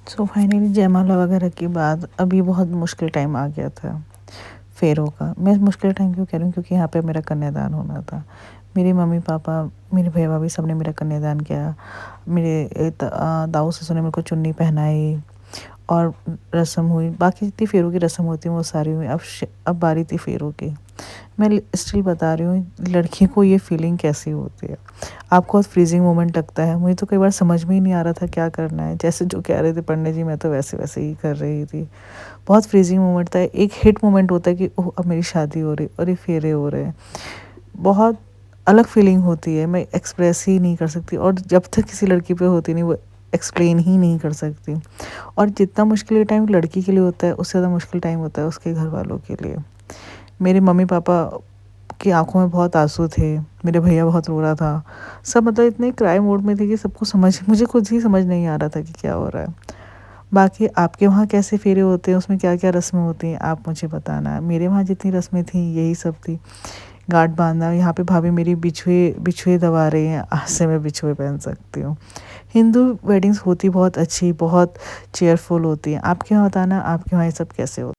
So finally जयमाला वगैरह के बाद अभी बहुत मुश्किल टाइम आ गया था फेरों का। मैं मुश्किल टाइम क्यों कह रही हूँ, क्योंकि यहाँ पे मेरा कन्यादान होना था। मेरे मम्मी-पापा, मेरे भैया-भाभी सबने मेरा कन्यादान किया। मेरे दाऊ ससुर ने मेरे को चुन्नी पहनाई और रस्म हुई। बाकी जितनी फेरों की रस्म होती है वो सारी हुई। अब बारी थी फेरों की। मैं स्टिल बता रही हूँ, लड़की को ये फीलिंग कैसी होती है। आपको बहुत फ्रीजिंग मोमेंट लगता है। मुझे तो कई बार समझ में ही नहीं आ रहा था क्या करना है। जैसे जो कह रहे थे पंडित जी, मैं तो वैसे-वैसे ही कर रही थी। बहुत फ्रीजिंग मोमेंट था। एक हिट मोमेंट होता है कि ओह! अब मेरी शादी हो रही और ये फेरे हो रहे हैं। बहुत अलग फीलिंग होती है, मैं एक्सप्रेस ही नहीं कर सकती, और जब तक किसी लड़की पे होती नहीं, वो एक्सप्लेन ही नहीं कर सकती। और जितना मुश्किल ये टाइम लड़की के लिए होता है, उससे ज़्यादा मुश्किल टाइम होता है उसके घरवालों के लिए। मेरे मम्मी-पापा की आँखों में बहुत आँसू थे, मेरे भैया बहुत रो रहा था। सब मतलब इतने क्राई मोड में थे कि सबको मुझे खुद ही समझ नहीं आ रहा था कि क्या हो रहा है। बाकी आपके वहाँ कैसे फेरे होते हैं, उसमें क्या-क्या रस्में होती हैं, आप मुझे बताना। मेरे वहाँ जितनी रस्में थी, यही सब थी। गाँठ बाँधना, यहाँ पे भाभी मेरी बिछुए बिछुए दबा रही हैं, आज से मैं बिछुए पहन सकती हूँ। हिंदू वेडिंग्स होती बहुत अच्छी, बहुत चीयरफुल होती हैं। आपके यहाँ बताना, आपके वहाँ ये सब कैसे होता है?